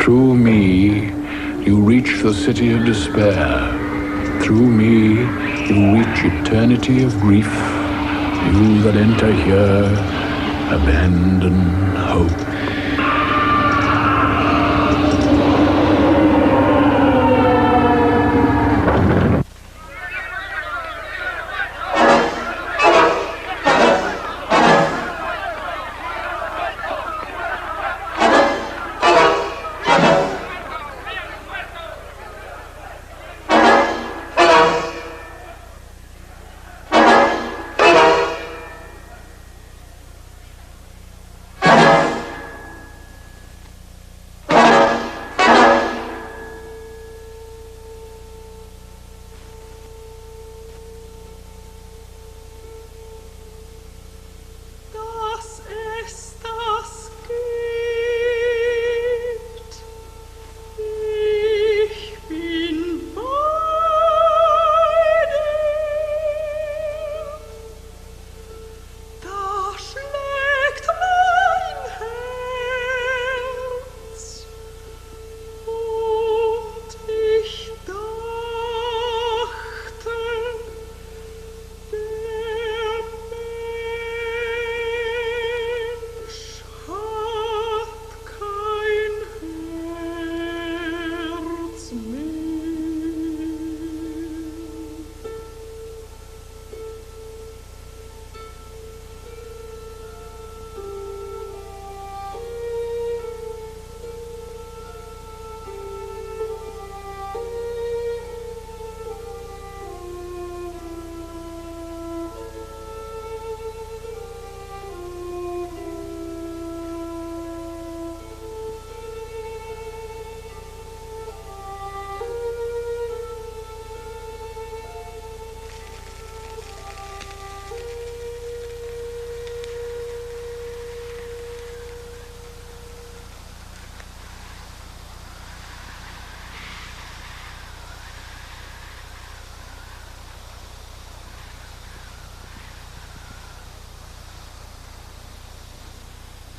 Through me, you reach the city of despair. Through me, you reach eternity of grief. You that enter here, abandon hope.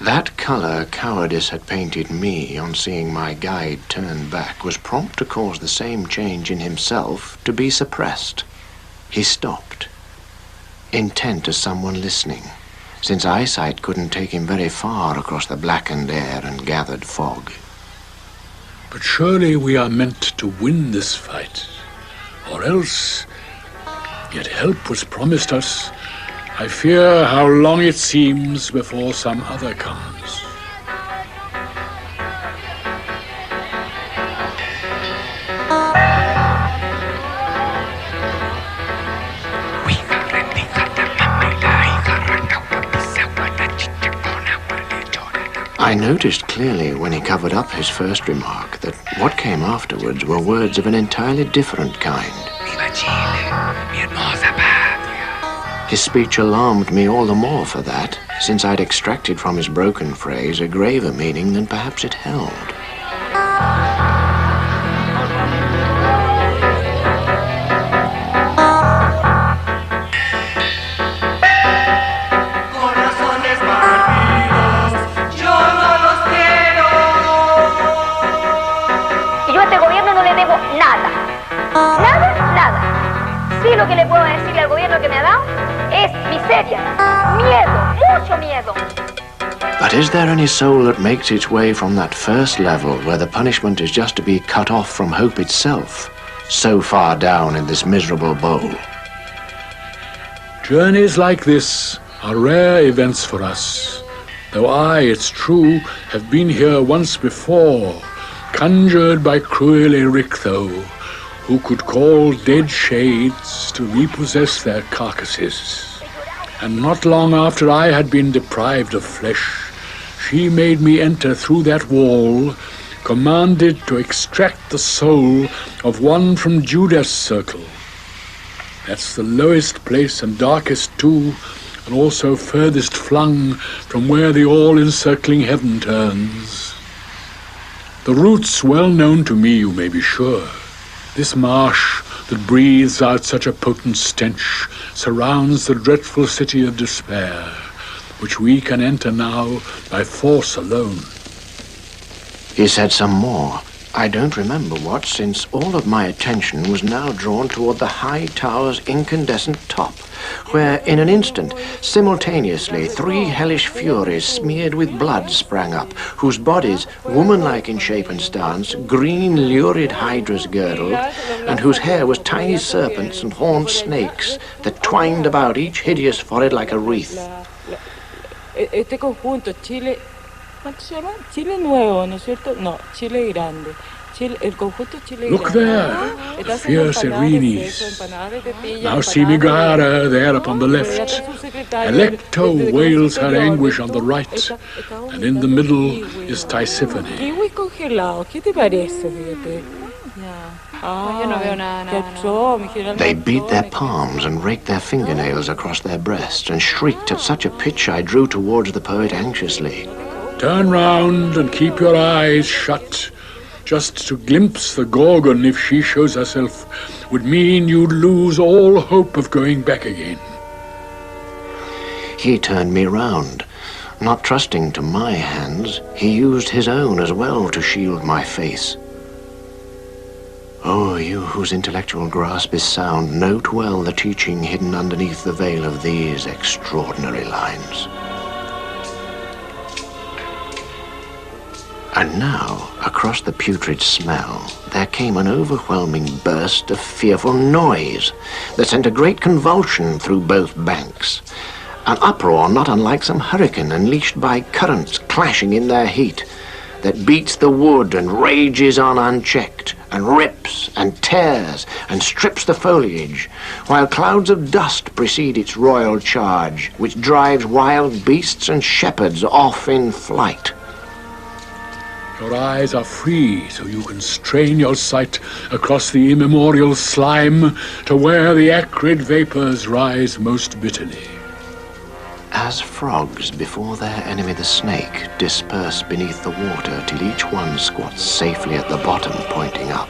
That color cowardice had painted me on seeing my guide turn back was prompt to cause the same change in himself to be suppressed. He stopped, intent as someone listening, since eyesight couldn't take him very far across the blackened air and gathered fog. But surely we are meant to win this fight, or else, yet help was promised us. I fear how long it seems before some other comes. I noticed clearly when he covered up his first remark that what came afterwards were words of an entirely different kind. His speech alarmed me all the more for that, since I'd extracted from his broken phrase a graver meaning than perhaps it held. Yo a este gobierno no le debo nada. Nada. Sí, lo que le puedo decirle al gobierno que me ha dado es miseria, miedo, mucho miedo. But is there any soul that makes its way from that first level where the punishment is just to be cut off from hope itself, so far down in this miserable bowl? Journeys like this are rare events for us, though I, it's true, have been here once before, conjured by cruel Erictho, who could call dead shades to repossess their carcasses. And not long after I had been deprived of flesh, she made me enter through that wall, commanded to extract the soul of one from Judas' circle. That's the lowest place and darkest too, and also furthest flung from where the all-encircling heaven turns. The route's well known to me, you may be sure. This marsh that breathes out such a potent stench surrounds the dreadful city of despair, which we can enter now by force alone. He said some more. I don't remember what, since all of my attention was now drawn toward the high tower's incandescent top, where in an instant, simultaneously, 3 hellish furies smeared with blood sprang up, whose bodies, woman-like in shape and stance, green lurid hydras girdled, and whose hair was tiny serpents and horned snakes that twined about each hideous forehead like a wreath. Este conjunto, Chile, ¿cuánto se llama? Chile Nuevo, ¿no es cierto? No, Chile Grande. El conjunto Chile Look Grande. there, the fierce Irenes. Now see Megara there upon the left. Alecto wails her anguish on the right, and in the middle is Tisiphone. Kiwi congelado, ¿qué te parece? Fíjate. Yo no veo nada. They beat their palms and raked their fingernails across their breasts and shrieked at such a pitch I drew towards the poet anxiously. Turn round and keep your eyes shut. Just to glimpse the Gorgon, if she shows herself, would mean you'd lose all hope of going back again. He turned me round. Not trusting to my hands, he used his own as well to shield my face. Oh, you whose intellectual grasp is sound, note well the teaching hidden underneath the veil of these extraordinary lines. And now, across the putrid smell, there came an overwhelming burst of fearful noise that sent a great convulsion through both banks. An uproar not unlike some hurricane unleashed by currents clashing in their heat, that beats the wood and rages on unchecked, and rips and tears and strips the foliage, while clouds of dust precede its royal charge, which drives wild beasts and shepherds off in flight. Your eyes are free, so you can strain your sight across the immemorial slime to where the acrid vapors rise most bitterly. As frogs before their enemy the snake disperse beneath the water till each one squats safely at the bottom pointing up,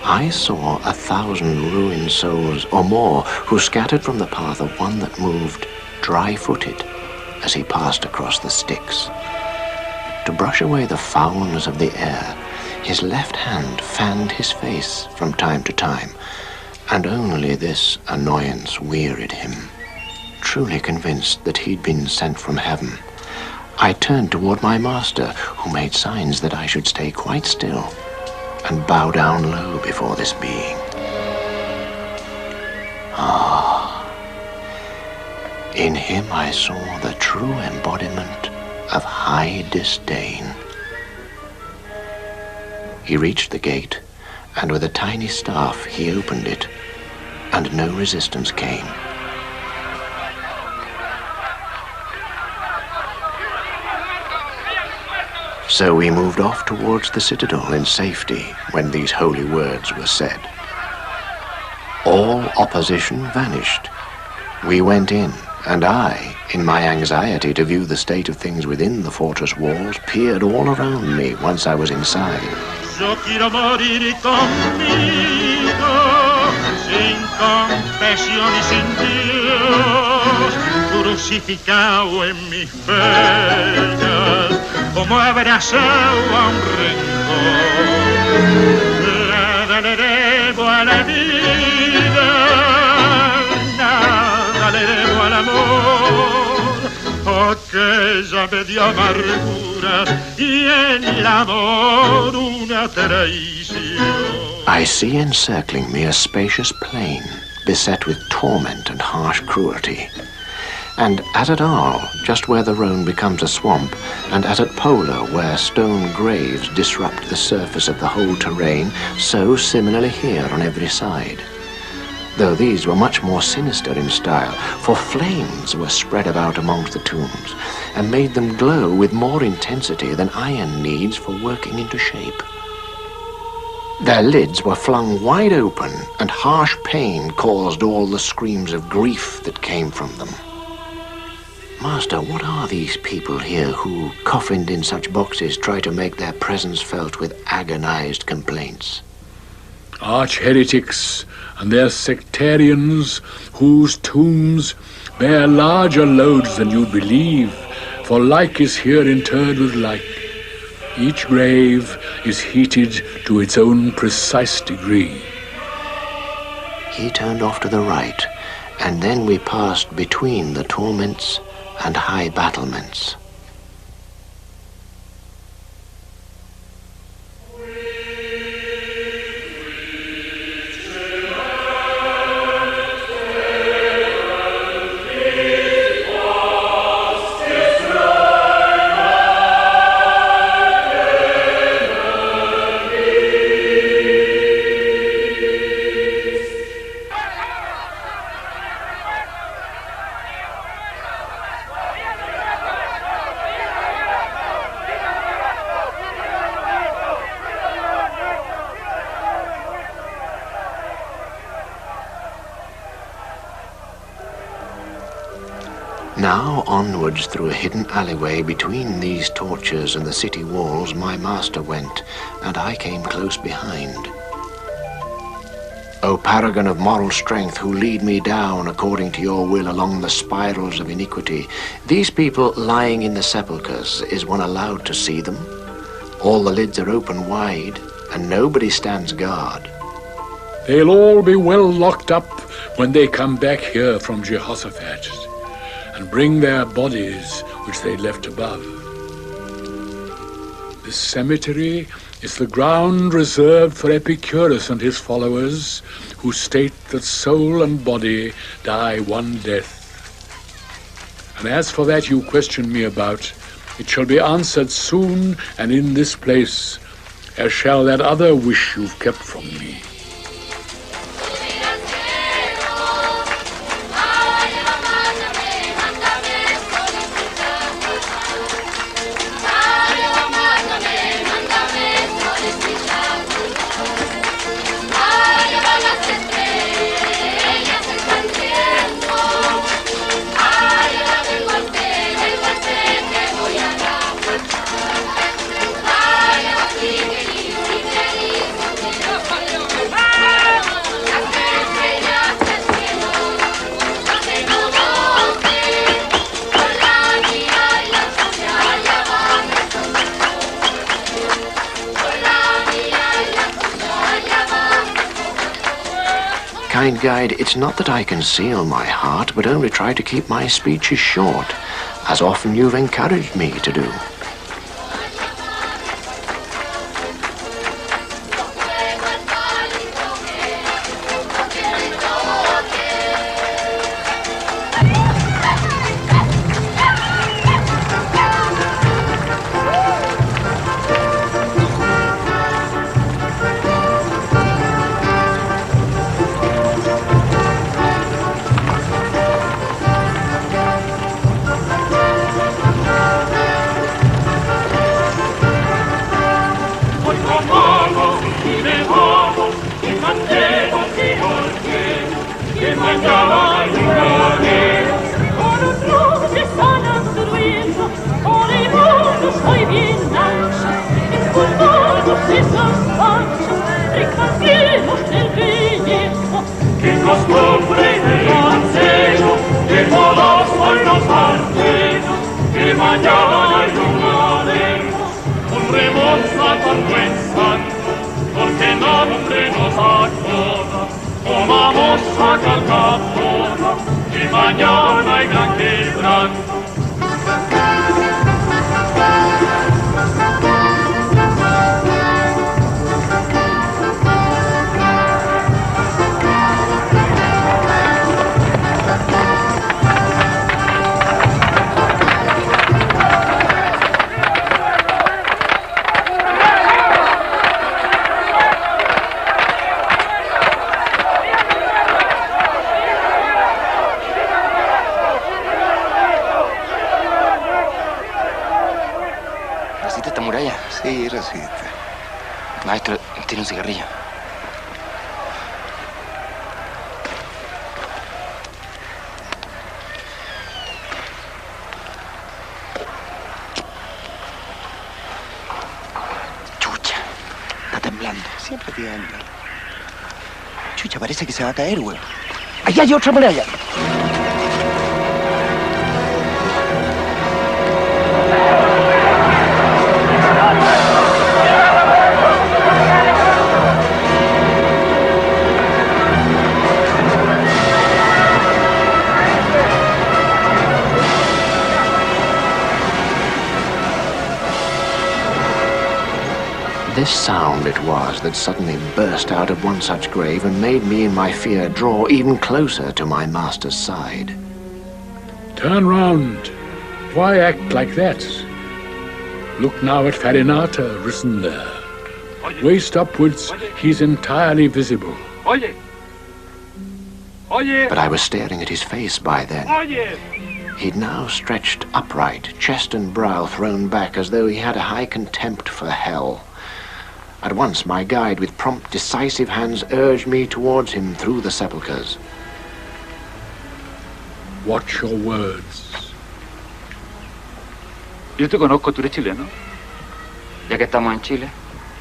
I saw 1,000 ruined souls or more who scattered from the path of one that moved dry-footed as he passed across the Styx. To brush away the foulness of the air, his left hand fanned his face from time to time, and only this annoyance wearied him. Truly convinced that he'd been sent from heaven, I turned toward my master, who made signs that I should stay quite still and bow down low before this being. Ah, in him I saw the true embodiment of high disdain. He reached the gate, and with a tiny staff he opened it, and no resistance came. So we moved off towards the citadel in safety when these holy words were said. All opposition vanished. We went in, and I, in my anxiety to view the state of things within the fortress walls, peered all around me once I was inside. Yo quiero morir conmigo, sin confesión y sin Dios, crucificado en mis venas, como abrazado a un rencor. Nada le debo a la vida, nada le debo al amor, aquella me dio amargura y en el amor una traición. I see encircling me a spacious plain, beset with torment and harsh cruelty. And as at Arles, just where the Rhone becomes a swamp, and as at Pola, where stone graves disrupt the surface of the whole terrain, so similarly here on every side. Though these were much more sinister in style, for flames were spread about amongst the tombs, and made them glow with more intensity than iron needs for working into shape. Their lids were flung wide open, and harsh pain caused all the screams of grief that came from them. Master, what are these people here who, coffined in such boxes, try to make their presence felt with agonized complaints? Arch-heretics and their sectarians, whose tombs bear larger loads than you'd believe, for like is here interred with like. Each grave is heated to its own precise degree. He turned off to the right, and then we passed between the torments and high battlements. Now onwards through a hidden alleyway between these torches and the city walls my master went, and I came close behind. O paragon of moral strength, who lead me down according to your will along the spirals of iniquity, these people lying in the sepulchres, is one allowed to see them? All the lids are open wide, and nobody stands guard. They'll all be well locked up when they come back here from Jehoshaphat, and bring their bodies which they left above. This cemetery is the ground reserved for Epicurus and his followers, who state that soul and body die one death. And as for that you question me about, it shall be answered soon and in this place, as shall that other wish you've kept from me. Kind guide, it's not that I conceal my heart, but only try to keep my speeches short, as often you've encouraged me to do. Maestro, tiene un cigarrillo. Chucha, está temblando. Siempre tiembla. Chucha, parece que se va a caer, güey. Allá hay otra muralla. This sound it was that suddenly burst out of one such grave and made me in my fear draw even closer to my master's side. Turn round. Why act like that? Look now at Farinata risen there. Waist upwards, he's entirely visible. But I was staring at his face by then. He'd now stretched upright, chest and brow thrown back as though he had a high contempt for hell. At once my guide, with prompt, decisive hands, urged me towards him through the sepulchres. Watch your words. Yo te conozco, tú eres chileno. Ya que estamos en Chile.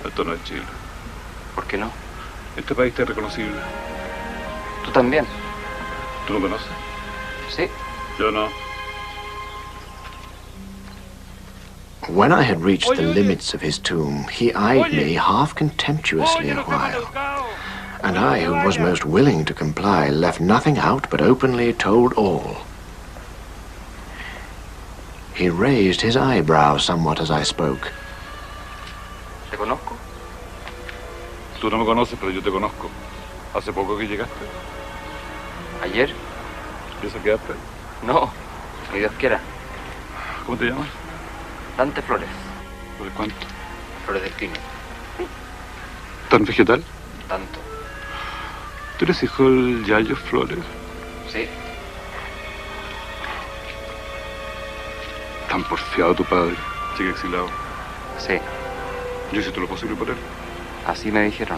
Esto no es Chile. ¿Por qué no? Este país es reconocible. Tú también. ¿Tú lo conoces? Sí. Yo no. When I had reached the limits of his tomb, he eyed me half contemptuously a while. And I, who was most willing to comply, left nothing out but openly told all. He raised his eyebrow somewhat as I spoke. ¿Te conozco? Tú no me conoces, pero yo te conozco. ¿Hace poco que llegaste? ¿Ayer? ¿Y eso quedaste? No, ni Dios quiera. ¿Cómo te llamas? Dante Flores. ¿Por cuánto? Flores del Crimen. ¿Tan vegetal? Tanto. ¿Tú eres hijo del Yayo Flores? Sí. Tan porfiado tu padre, sigue exilado. Sí. Yo hice todo lo posible por él. Así me dijeron.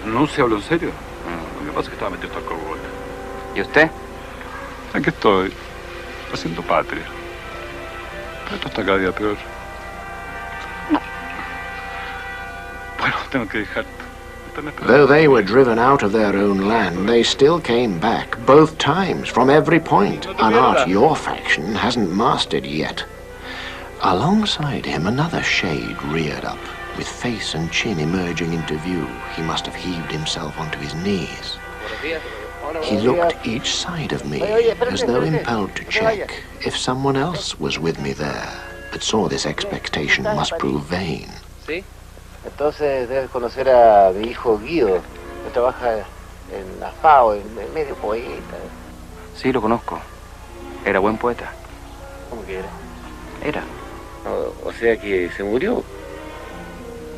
No, se habló en serio. Lo que pasa es que estaba metido hasta el cogote. ¿Y usted? Aquí estoy, haciendo patria. Pero esto está cada día peor. Bueno, tengo que dejarte. Though they were driven out of their own land, they still came back, both times, from every point, an art your faction hasn't mastered yet. Alongside him, another shade reared up, with face and chin emerging into view. He must have heaved himself onto his knees. He looked each side of me, as though impelled to check if someone else was with me there, but saw this expectation must prove vain. ¿Sí? Entonces debes conocer a mi hijo Guido, que trabaja en la FAO, es medio poeta. Sí, lo conozco. Era buen poeta. ¿Cómo que era? Era. O sea que se murió.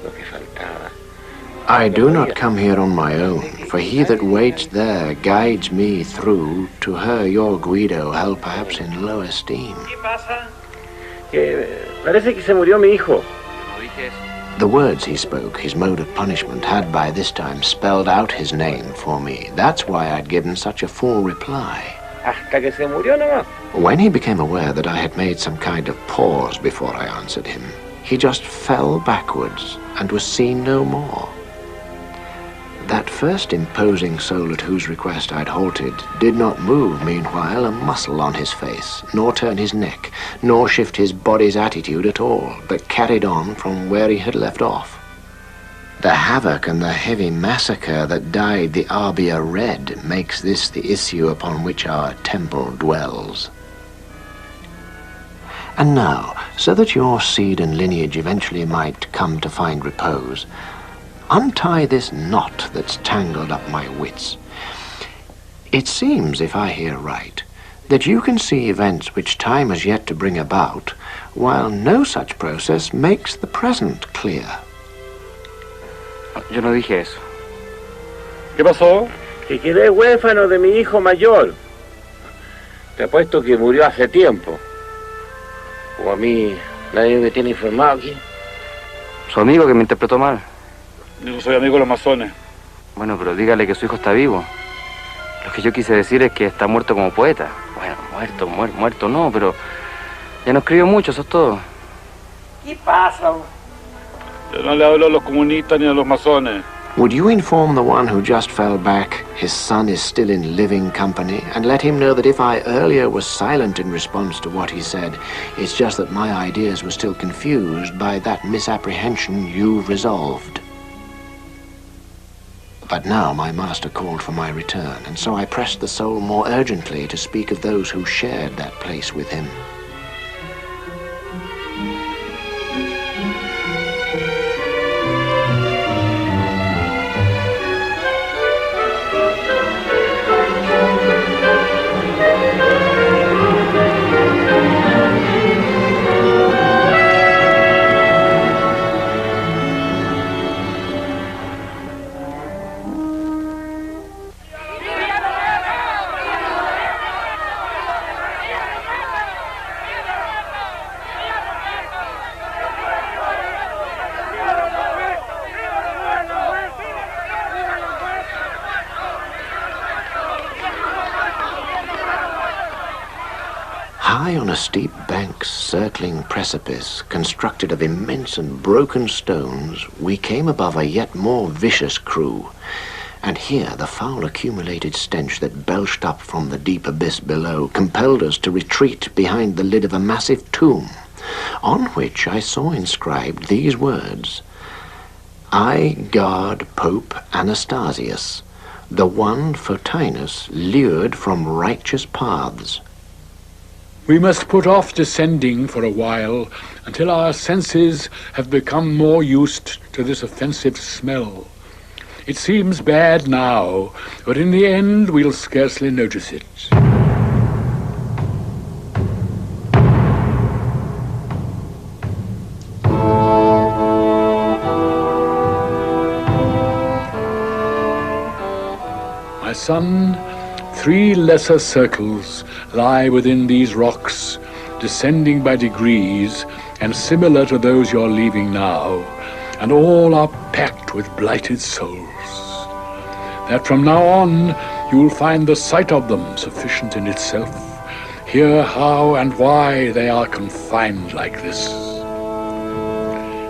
Lo que faltaba. I do not come here on my own, for he that waits there guides me through. To her your Guido held perhaps in low esteem. ¿Qué pasa? Que parece que se murió mi hijo. No dije eso. The words he spoke, his mode of punishment, had by this time spelled out his name for me. That's why I'd given such a full reply. Hasta que se murió nomás. When he became aware that I had made some kind of pause before I answered him, he just fell backwards and was seen no more. That first imposing soul at whose request I'd halted did not move, meanwhile, a muscle on his face, nor turn his neck, nor shift his body's attitude at all, but carried on from where he had left off. The havoc and the heavy massacre that dyed the Arbia red makes this the issue upon which our temple dwells. And now, so that your seed and lineage eventually might come to find repose, untie this knot that's tangled up my wits. It seems, if I hear right, that you can see events which time has yet to bring about, while no such process makes the present clear. Yo no dije eso. ¿Qué pasó? Que quedé huérfano de mi hijo mayor. Te apuesto que murió hace tiempo. O a mí nadie me tiene informado aquí. Su amigo que me interpretó mal. Yo no soy amigo de los masones. Bueno, pero dígale que su hijo está vivo. Lo que yo quise decir es que está muerto como poeta. Bueno, muerto no, pero ya no escribió mucho, eso es todo. ¿Qué pasa? Yo no le hablo a los comunistas ni a los masones. Would you inform the one who just fell back his son is still in living company, and let him know that if I earlier was silent in response to what he said, it's just that my ideas were still confused by that misapprehension you've resolved? But now my master called for my return, and so I pressed the soul more urgently to speak of those who shared that place with him. High on a steep bank's circling precipice, constructed of immense and broken stones, we came above a yet more vicious crew. And here the foul accumulated stench that belched up from the deep abyss below compelled us to retreat behind the lid of a massive tomb, on which I saw inscribed these words: I guard Pope Anastasius, the one Photinus lured from righteous paths. We must put off descending for a while until our senses have become more used to this offensive smell. It seems bad now, but in the end we'll scarcely notice it. My son, 3 lesser circles lie within these rocks, descending by degrees and similar to those you're leaving now, and all are packed with blighted souls. That from now on you will find the sight of them sufficient in itself. Hear how and why they are confined like this.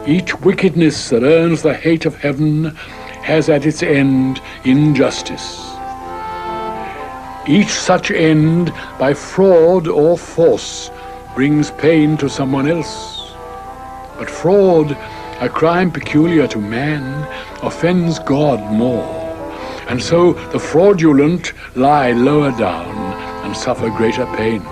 Each wickedness that earns the hate of heaven has at its end injustice. Each such end, by fraud or force, brings pain to someone else. But fraud, a crime peculiar to man, offends God more. And so the fraudulent lie lower down and suffer greater pain.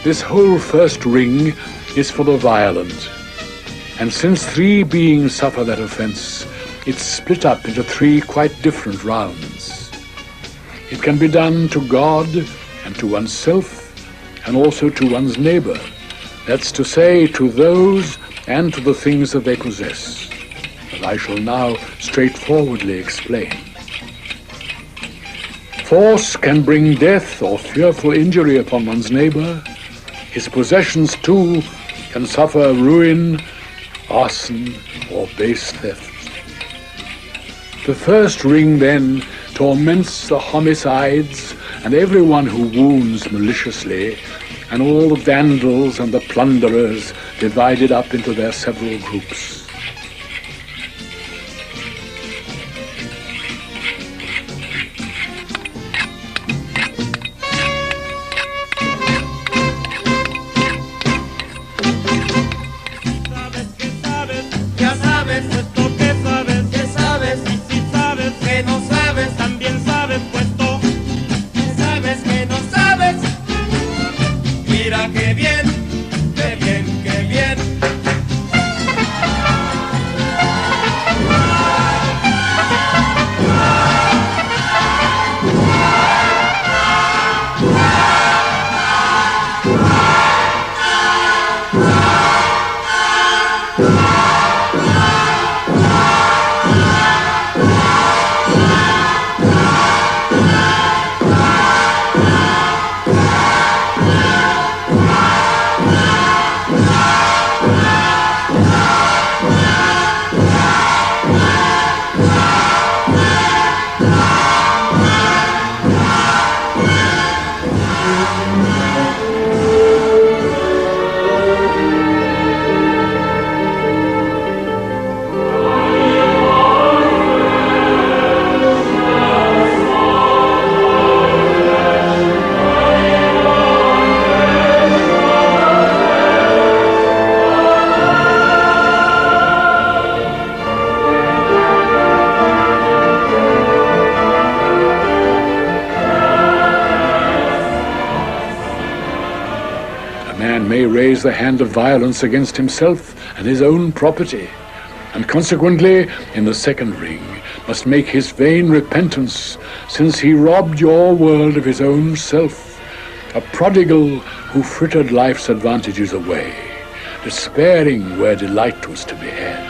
This whole first ring is for the violent. And since 3 beings suffer that offense, it's split up into 3 quite different rounds. It can be done to God and to oneself and also to one's neighbor. That's to say, to those and to the things that they possess. As I shall now straightforwardly explain. Force can bring death or fearful injury upon one's neighbor. His possessions, too, can suffer ruin, arson, or base theft. The first ring, then, torments the homicides and everyone who wounds maliciously, and all the vandals and the plunderers divided up into their several groups. Raise the hand of violence against himself and his own property, and consequently, in the second ring, must make his vain repentance, since he robbed your world of his own self, a prodigal who frittered life's advantages away, despairing where delight was to be had.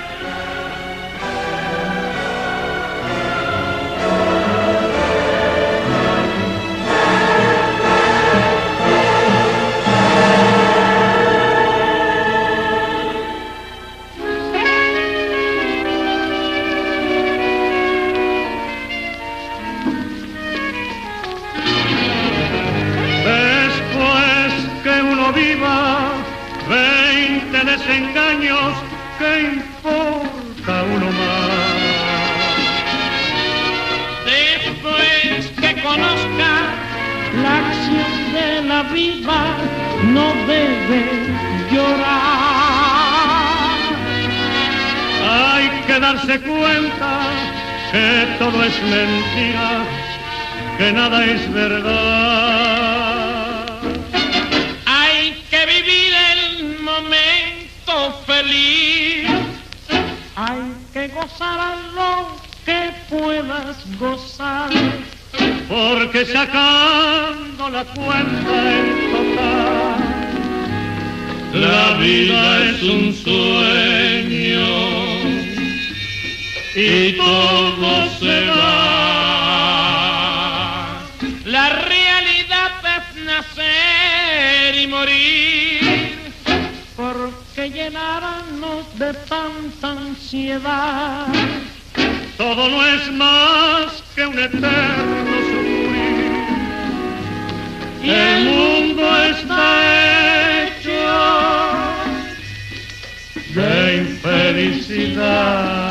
viva no debe llorar. Hay que darse cuenta que todo es mentira, que nada es verdad. Hay que vivir el momento feliz, hay que gozar a lo que puedas gozar, porque sacando la cuenta en total, la vida es un sueño y todo se va. La realidad es nacer y morir, porque llenarnos de tanta ansiedad. Todo no es más que un eterno sufrir, y el mundo está hecho de infelicidad.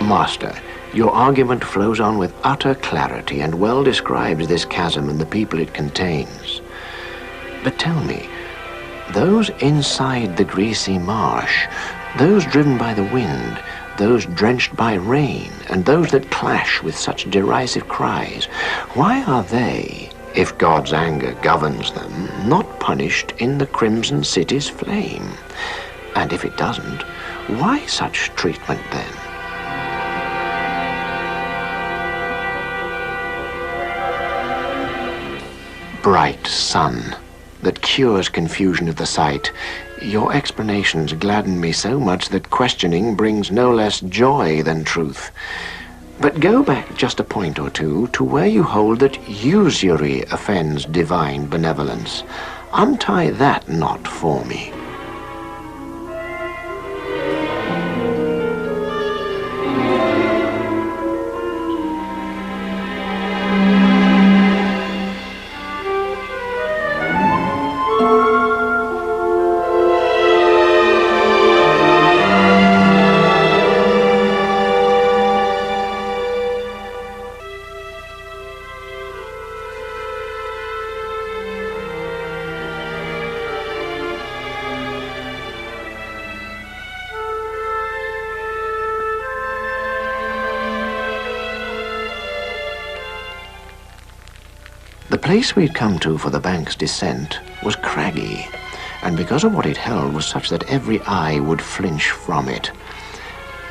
Master, your argument flows on with utter clarity and well describes this chasm and the people it contains. But tell me, those inside the greasy marsh, those driven by the wind, those drenched by rain, and those that clash with such derisive cries, why are they, if God's anger governs them, not punished in the crimson city's flame? And if it doesn't, why such treatment then? Bright sun that cures confusion of the sight, your explanations gladden me so much that questioning brings no less joy than truth. But go back just a point or two to where you hold that usury offends divine benevolence. Untie that knot for me. The place we'd come to for the bank's descent was craggy, and because of what it held was such that every eye would flinch from it.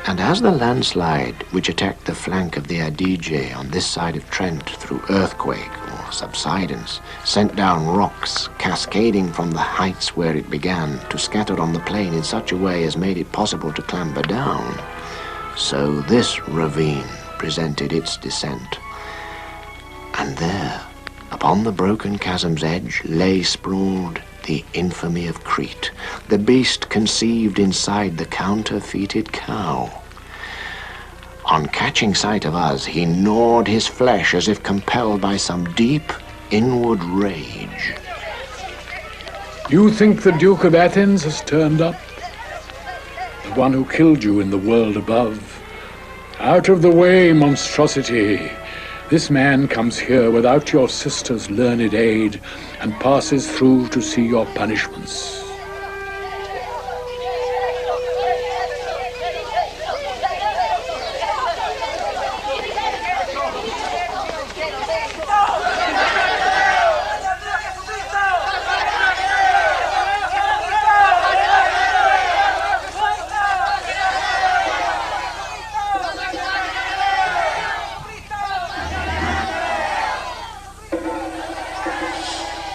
And as the landslide which attacked the flank of the Adige on this side of Trent through earthquake or subsidence, sent down rocks cascading from the heights where it began to scatter on the plain in such a way as made it possible to clamber down. So this ravine presented its descent. And there, upon the broken chasm's edge, lay sprawled the infamy of Crete, the beast conceived inside the counterfeited cow. On catching sight of us, he gnawed his flesh as if compelled by some deep inward rage. You think the Duke of Athens has turned up? The one who killed you in the world above. Out of the way, monstrosity. This man comes here without your sister's learned aid and passes through to see your punishments.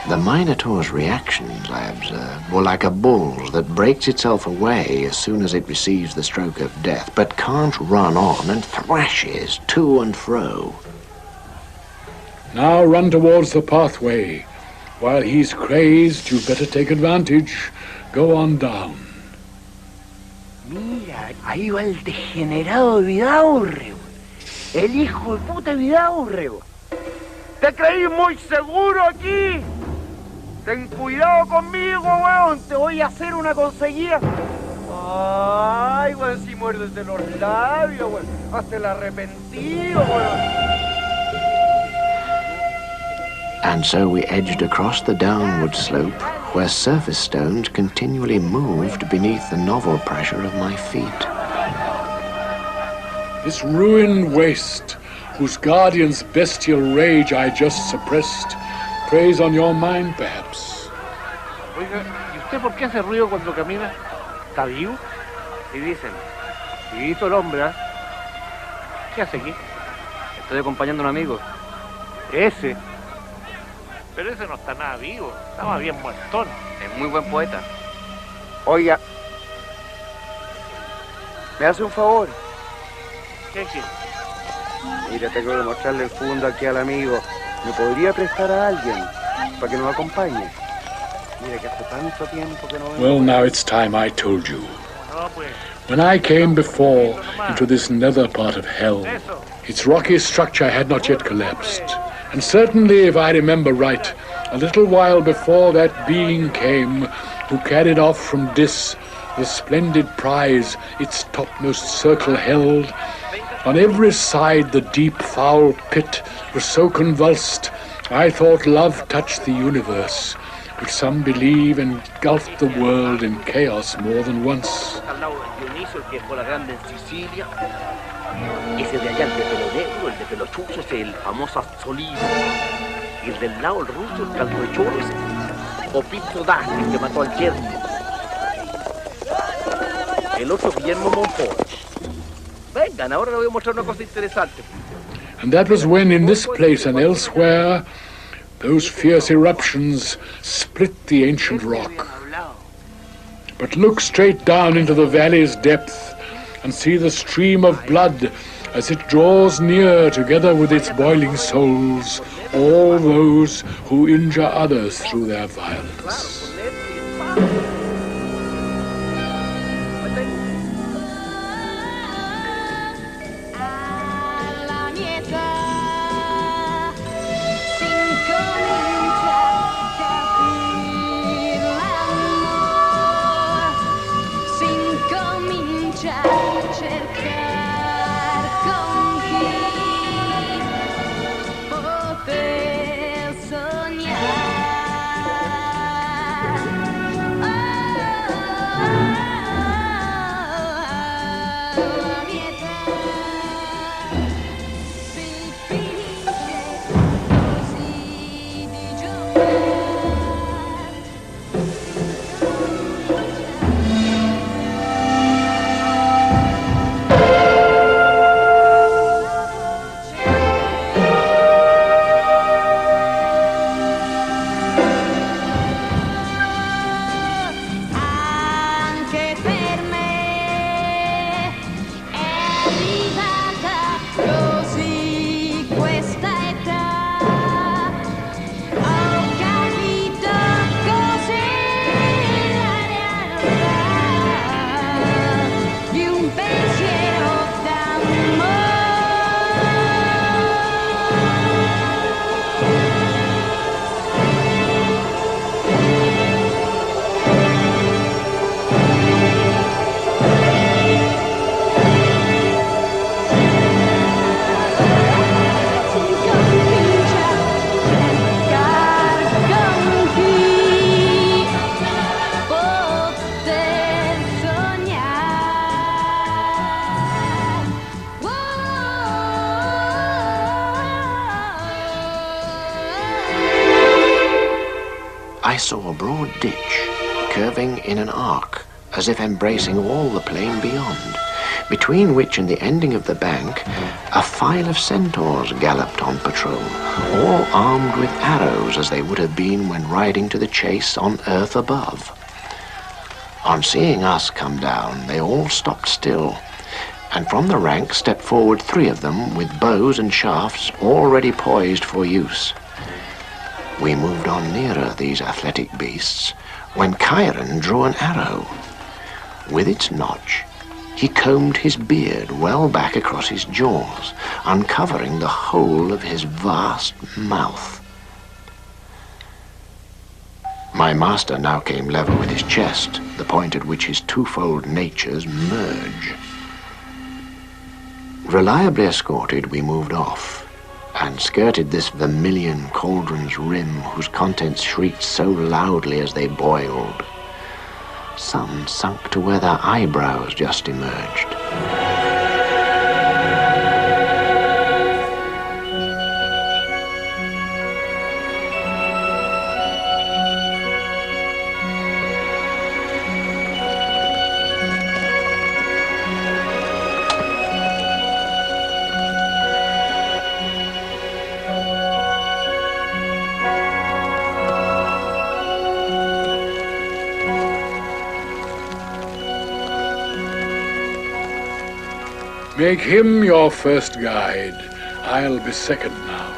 The Minotaur's reactions, I observed, were like a bull's that breaks itself away as soon as it receives the stroke of death, but can't run on and thrashes to and fro. Now run towards the pathway. While he's crazed, you better take advantage. Go on down. Mira, ahí va el degenerado de Vidaurre, el hijo de puta de Vidaurre. ¿Te creí muy seguro aquí? Ten cuidado conmigo, weón. Te voy a hacer una conseguida. Ay, weón, si muerdes de los labios, weón. Hasta el arrepentido, weón. And so we edged across the downward slope, where surface stones continually moved beneath the novel pressure of my feet. This ruined waste, whose guardian's bestial rage I just suppressed, preys on your mind, perhaps. Oiga, ¿y usted por qué hace ruido cuando camina? ¿Está vivo? Sí dicen. Vivito el hombre, ¿eh? ¿Qué hace aquí? Estoy acompañando a un amigo. Ese. Pero ese no está nada vivo. Estaba bien muertón. Es muy buen poeta. Oiga. ¿Me hace un favor? ¿Qué quiere? Mira, tengo que mostrarle el fondo aquí al amigo. ¿Me podría prestar a alguien para que nos acompañe? Mira que hace tanto tiempo que no vengo. Well, now it's time I told you. When I came before into this nether part of hell, its rocky structure had not yet collapsed. And certainly, if I remember right, a little while before that being came who carried off from Dis the splendid prize its topmost circle held. On every side the deep foul pit was so convulsed, I thought love touched the universe, which some believe engulfed the world in chaos more than once. Ese de allá, el de pelo negro, el de pelo chuzo, es el famoso Solido. Y el del lado, el ruso, el caldo de choros, Opito Dante, que mató al yerno. El otro Guillermo Monfort. Vengan, ahora les voy a mostrar una cosa interesante. And that was when in this place and elsewhere, those fierce eruptions split the ancient rock. But look straight down into the valley's depth and see the stream of blood as it draws near together with its boiling souls all those who injure others through their violence. I saw a broad ditch curving in an arc, as if embracing all the plain beyond, between which and the ending of the bank, a file of centaurs galloped on patrol, all armed with arrows as they would have been when riding to the chase on earth above. On seeing us come down, they all stopped still, and from the rank stepped forward 3 of them with bows and shafts already poised for use. We moved on nearer these athletic beasts when Chiron drew an arrow. With its notch, he combed his beard well back across his jaws, uncovering the whole of his vast mouth. My master now came level with his chest, the point at which his twofold natures merge. Reliably escorted, we moved off, and skirted this vermilion cauldron's rim whose contents shrieked so loudly as they boiled. Some sunk to where their eyebrows just emerged. Make him your first guide. I'll be second now.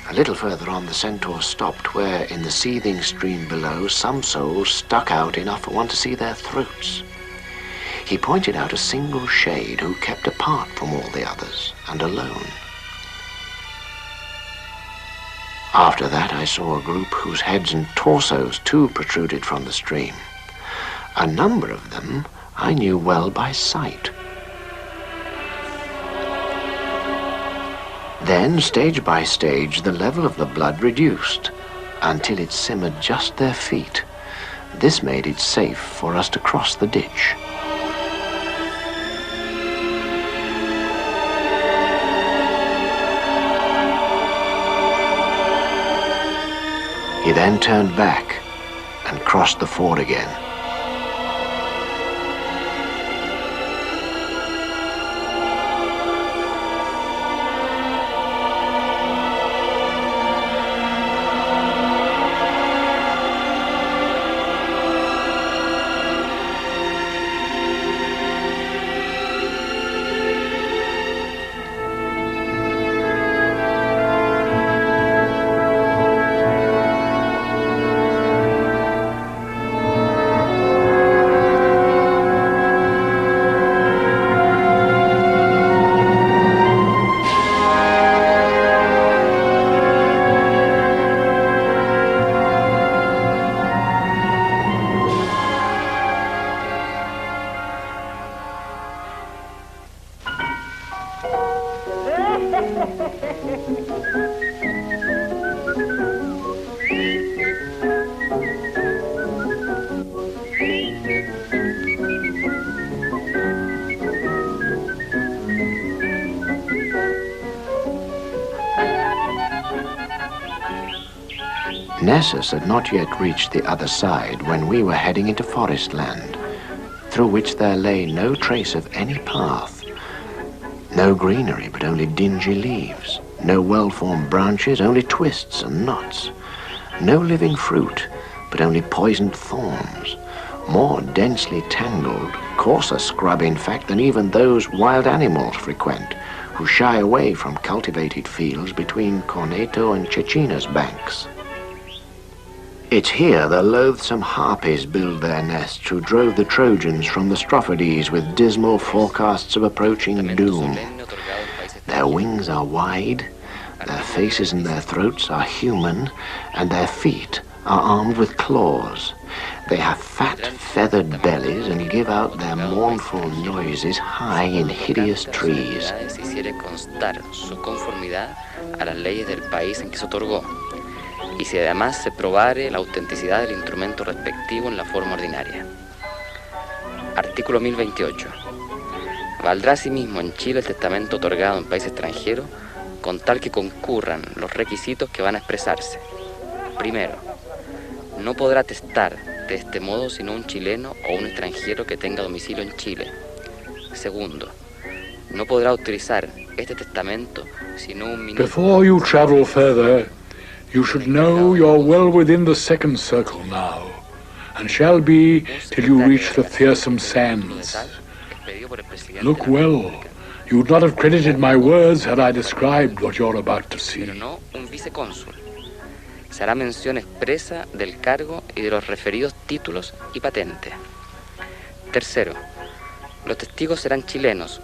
A little further on, the centaur stopped where, in the seething stream below, some souls stuck out enough for one to see their throats. He pointed out a single shade who kept apart from all the others, and alone. After that, I saw a group whose heads and torsos too protruded from the stream. A number of them I knew well by sight. Then, stage by stage, the level of the blood reduced until it simmered just their feet. This made it safe for us to cross the ditch. He then turned back and crossed the ford again. Nessus had not yet reached the other side when we were heading into forest land, through which there lay no trace of any path. No greenery, but only dingy leaves. No well-formed branches, only twists and knots. No living fruit, but only poisoned thorns. More densely tangled, coarser scrub in fact than even those wild animals frequent, who shy away from cultivated fields between Corneto and Cecina's banks. It's here the loathsome harpies build their nests who drove the Trojans from the Strophides with dismal forecasts of approaching doom. Their wings are wide, their faces and their throats are human, and their feet are armed with claws. They have fat, feathered bellies and give out their mournful noises high in hideous trees. Y si además se probare la autenticidad del instrumento respectivo en la forma ordinaria. Artículo 1028. Valdrá asimismo en Chile el testamento otorgado en país extranjero con tal que concurran los requisitos que van a expresarse. Primero, No podrá atestar de este modo sino un chileno o un extranjero que tenga domicilio en Chile. Segundo, no podrá autorizar este testamento sino un ministro. Before you travel further, you should know you're well within the second circle now, and shall be till you reach the fearsome sands. Look well. You would not have credited my words had I described what you're about to see. Pero no un vicecónsul. Se hará mención expresa del cargo y de los referidos títulos y patentes. Tercero, los testigos serán chilenos.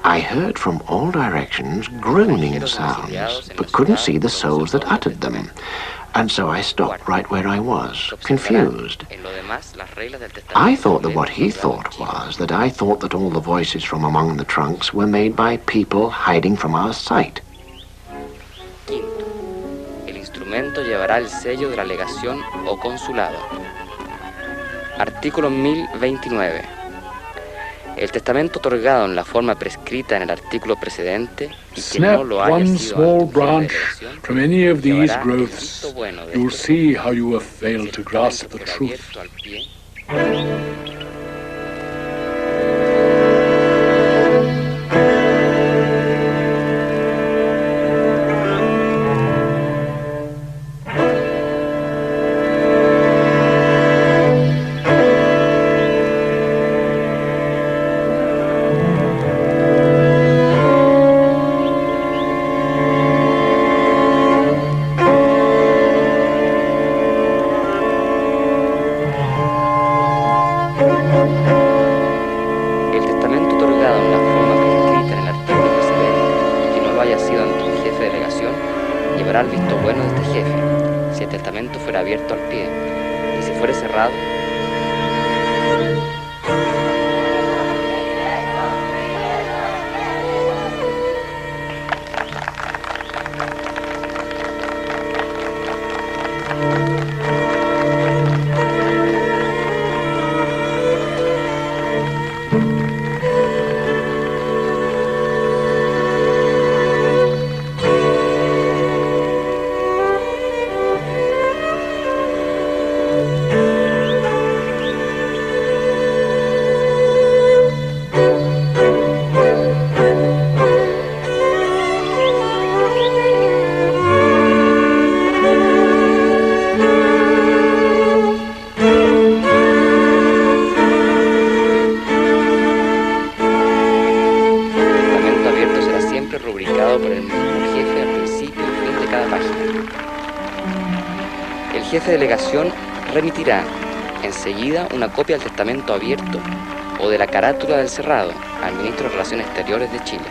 I heard from all directions groaning sounds, but couldn't see the souls that uttered them. And so I stopped right where I was, confused. I thought that what he thought was that I thought that all the voices from among the trunks were made by people hiding from our sight. Quinto, el instrumento llevará el sello de la legación o consulado. Artículo 1029. El testamento otorgado en la forma prescrita en el artículo precedente y que no lo haya one sido small antes de branch elección, from any of these llevará el growths, visto bueno de you'll este see how you have si el failed to grasp the testamento truth. fuera abierto al pie, el testamento otorgado en la forma prescrita en el artículo precedente y que no lo haya sido ante un jefe de delegación, llevará el visto bueno de este jefe, si el testamento fuera abierto al pie, y si fuere cerrado, el jefe de delegación remitirá enseguida una copia del testamento abierto o de la carátula del cerrado al ministro de Relaciones Exteriores de Chile.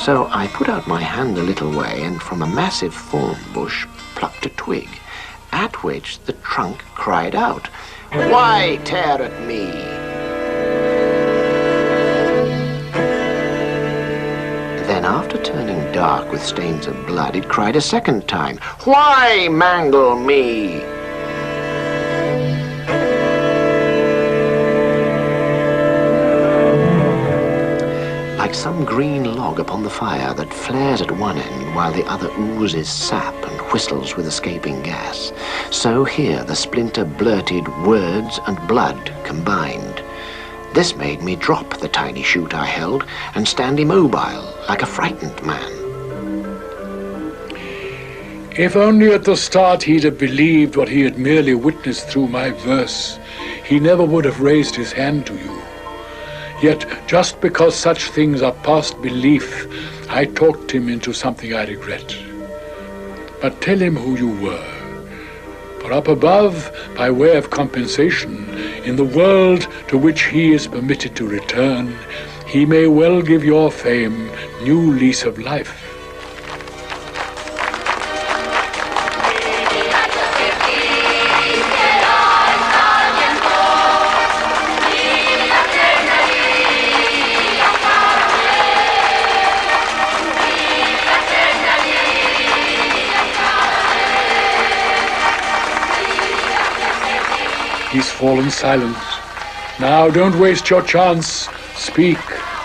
So I put out my hand a little way and from a massive thorn bush plucked a twig, at which the trunk cried out, "Why tear at me?" Then after turning dark with stains of blood, it cried a second time, "Why mangle me?" Like some green log upon the fire that flares at one end while the other oozes sap and whistles with escaping gas. So here the splinter blurted words and blood combined. This made me drop the tiny shoot I held and stand immobile like a frightened man. If only at the start he'd have believed what he had merely witnessed through my verse, he never would have raised his hand to you. Yet, just because such things are past belief, I talked him into something I regret. But tell him who you were. For up above, by way of compensation, in the world to which he is permitted to return, he may well give your fame new lease of life. He's fallen silent. Now don't waste your chance. Speak.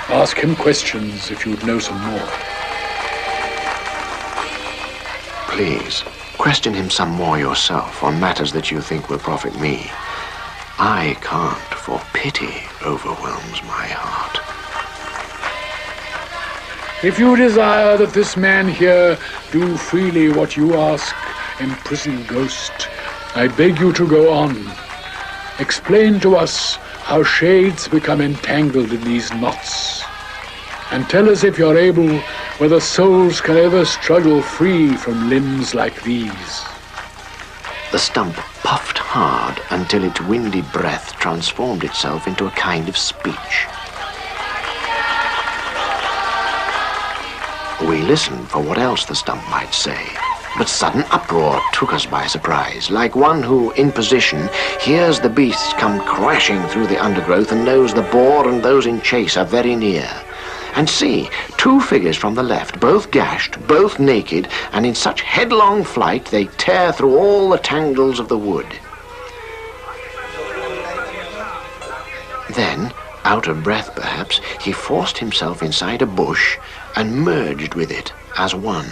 Ask him questions if you'd know some more. Please, question him some more yourself on matters that you think will profit me. I can't, for pity overwhelms my heart. If you desire that this man here do freely what you ask, imprisoned ghost, I beg you to go on. Explain to us how shades become entangled in these knots. And tell us, if you're able, whether souls can ever struggle free from limbs like these. The stump puffed hard until its windy breath transformed itself into a kind of speech. We listened for what else the stump might say. But sudden uproar took us by surprise, like one who, in position, hears the beasts come crashing through the undergrowth and knows the boar and those in chase are very near. And see, two figures from the left, both gashed, both naked, and in such headlong flight they tear through all the tangles of the wood. Then, out of breath perhaps, he forced himself inside a bush and merged with it as one.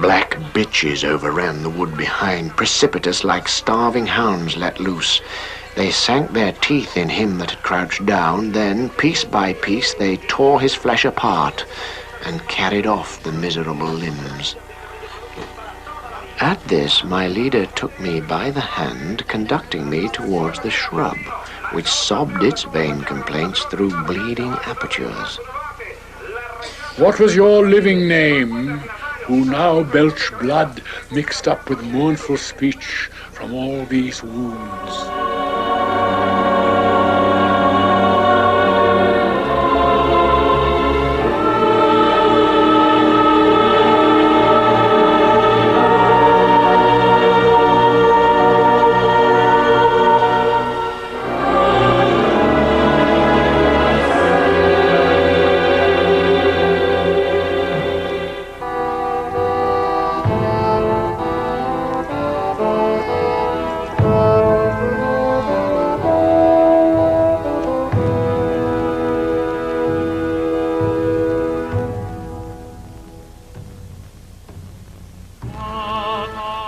Black bitches overran the wood behind, precipitous like starving hounds let loose. They sank their teeth in him that had crouched down, then, piece by piece, they tore his flesh apart and carried off the miserable limbs. At this, my leader took me by the hand, conducting me towards the shrub, which sobbed its vain complaints through bleeding apertures. What was your living name, who now belch blood mixed up with mournful speech from all these wounds?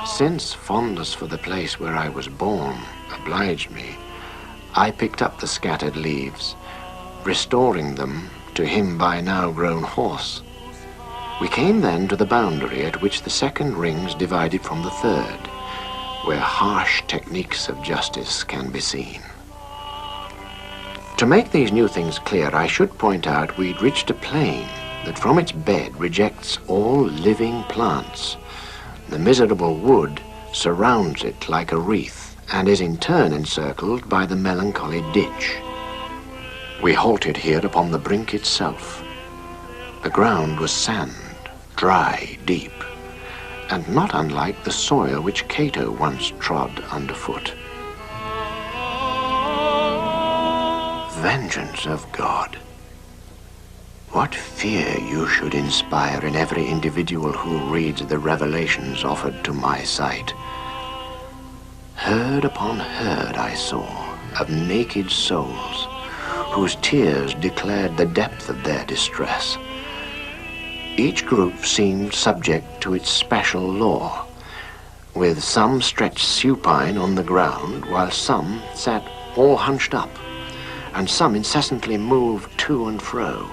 Since fondness for the place where I was born obliged me, I picked up the scattered leaves, restoring them to him by now grown hoarse. We came then to the boundary at which the second rings divided from the third, where harsh techniques of justice can be seen. To make these new things clear, I should point out we'd reached a plain that from its bed rejects all living plants. The miserable wood surrounds it like a wreath and is in turn encircled by the melancholy ditch. We halted here upon the brink itself. The ground was sand, dry, deep, and not unlike the soil which Cato once trod underfoot. Vengeance of God! What fear you should inspire in every individual who reads the revelations offered to my sight. Herd upon herd I saw of naked souls, whose tears declared the depth of their distress. Each group seemed subject to its special law, with some stretched supine on the ground, while some sat all hunched up, and some incessantly moved to and fro.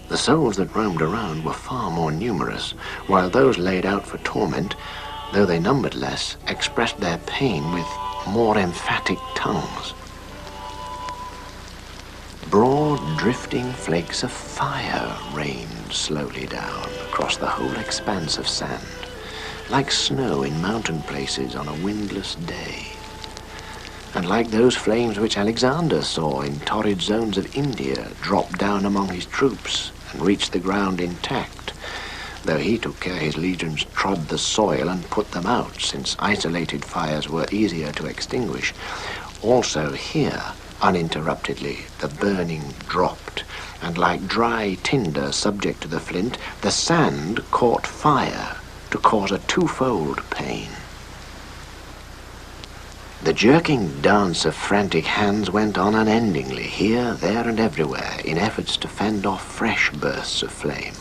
The souls that roamed around were far more numerous, while those laid out for torment, though they numbered less, expressed their pain with more emphatic tongues. Broad, drifting flakes of fire rained slowly down across the whole expanse of sand, like snow in mountain places on a windless day, and like those flames which Alexander saw in torrid zones of India drop down among his troops and reach the ground intact, though he took care his legions trod the soil and put them out, since isolated fires were easier to extinguish. Also here, uninterruptedly, the burning dropped, and like dry tinder subject to the flint, the sand caught fire to cause a twofold pain. The jerking dance of frantic hands went on unendingly, here, there, and everywhere, in efforts to fend off fresh bursts of flame.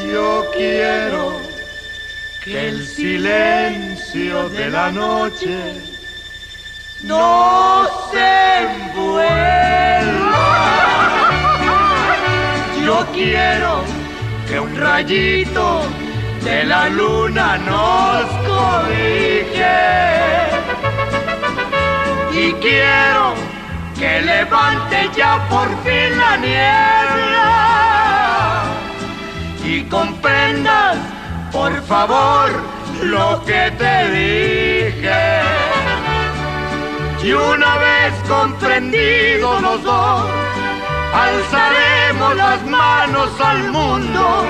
Yo quiero que el silencio de la noche no se envuelva. Yo quiero que un rayito de la luna nos cobije. Y quiero que levante ya por fin la niebla y comprendas, por favor, lo que te dije. Y una vez comprendido los dos, alzaremos las manos al mundo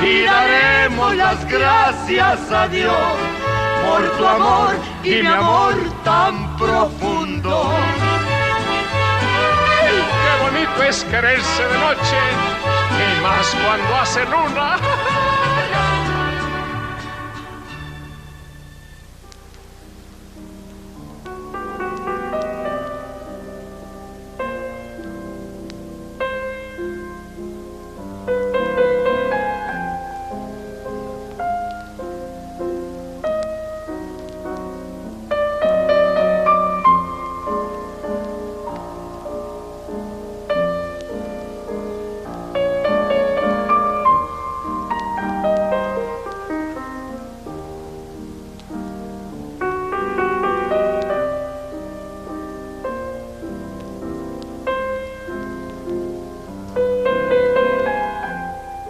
y daremos las gracias a Dios por tu amor y mi amor tan profundo. Qué bonito es quererse de noche, y más cuando hace luna.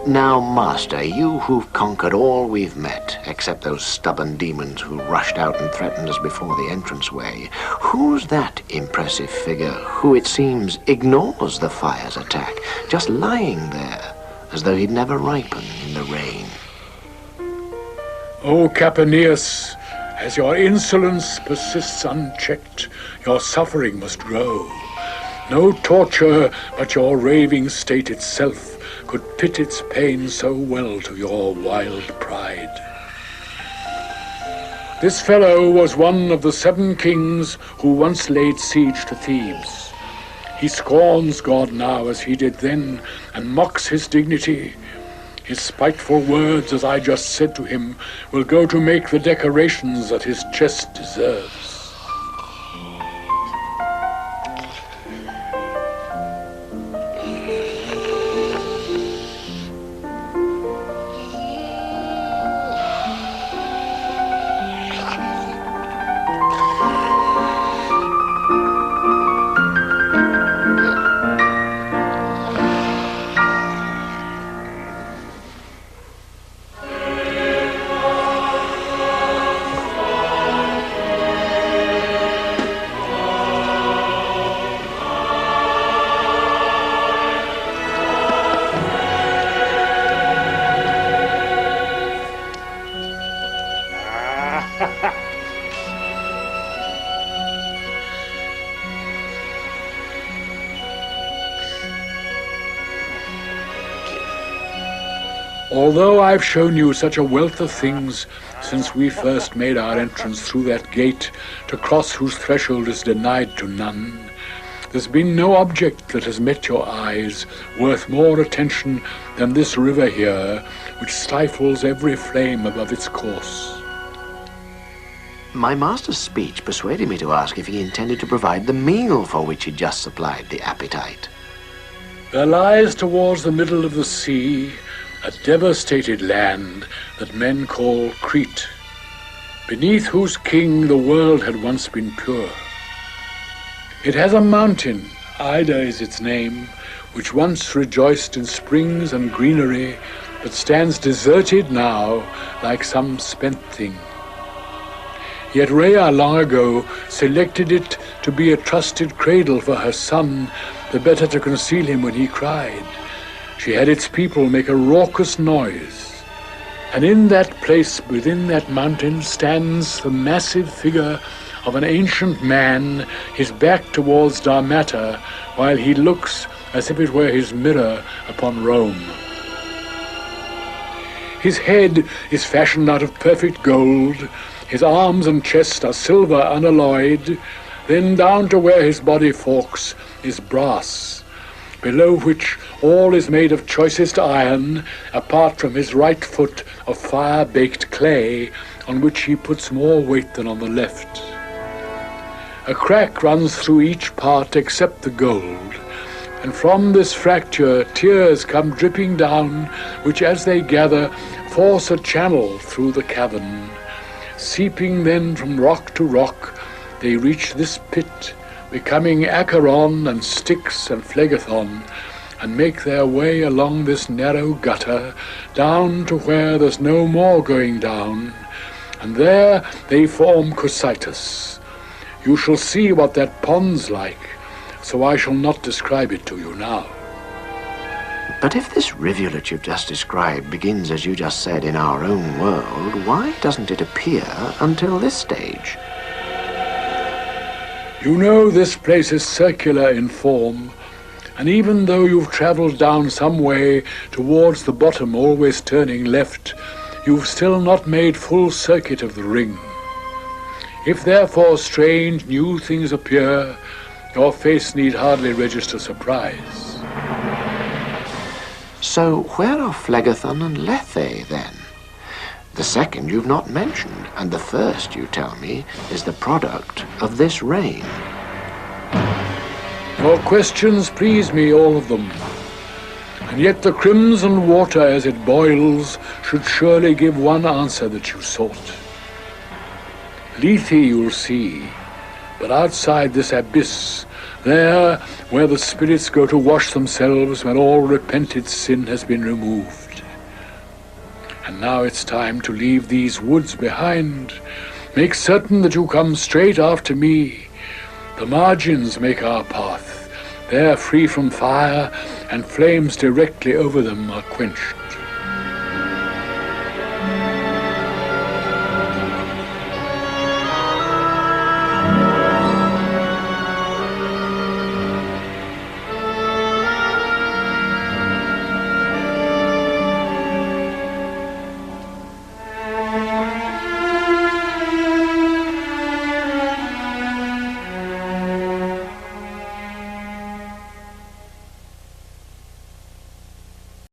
Now, Master, you who've conquered all we've met, except those stubborn demons who rushed out and threatened us before the entranceway, who's that impressive figure who, it seems, ignores the fire's attack, just lying there, as though he'd never ripen in the rain? O Capaneus, as your insolence persists unchecked, your suffering must grow. No torture but your raving state itself could pit its pain so well to your wild pride. This fellow was one of the 7 kings who once laid siege to Thebes. He scorns God now as he did then, and mocks his dignity. His spiteful words, as I just said to him, will go to make the decorations that his chest deserves. Although I've shown you such a wealth of things since we first made our entrance through that gate, to cross whose threshold is denied to none, there's been no object that has met your eyes worth more attention than this river here, which stifles every flame above its course. My master's speech persuaded me to ask if he intended to provide the meal for which he just supplied the appetite. There lies towards the middle of the sea a devastated land that men call Crete, beneath whose king the world had once been pure. It has a mountain, Ida is its name, which once rejoiced in springs and greenery, but stands deserted now like some spent thing. Yet Rhea long ago selected it to be a trusted cradle for her son, the better to conceal him when he cried. She had its people make a raucous noise. And in that place within that mountain stands the massive figure of an ancient man, his back towards Darmata, while he looks as if it were his mirror upon Rome. His head is fashioned out of perfect gold, his arms and chest are silver unalloyed, then down to where his body forks is brass, below which all is made of choicest iron, apart from his right foot of fire-baked clay, on which he puts more weight than on the left. A crack runs through each part except the gold, and from this fracture tears come dripping down, which as they gather force a channel through the cavern. Seeping then from rock to rock, they reach this pit, becoming Acheron and Styx and Phlegethon, and make their way along this narrow gutter, down to where there's no more going down, and there they form Cocytus. You shall see what that pond's like, so I shall not describe it to you now. But if this rivulet you've just described begins, as you just said, in our own world, why doesn't it appear until this stage? You know this place is circular in form, and even though you've traveled down some way towards the bottom, always turning left, you've still not made full circuit of the ring. If therefore strange new things appear, your face need hardly register surprise. So where are Phlegethon and Lethe, then? The second you've not mentioned, and the first, you tell me, is the product of this rain. Your questions please me, all of them. And yet the crimson water as it boils should surely give one answer that you sought. Lethe you'll see, but outside this abyss, there where the spirits go to wash themselves when all repented sin has been removed. And now it's time to leave these woods behind. Make certain that you come straight after me. The margins make our path. They're free from fire, and flames directly over them are quenched.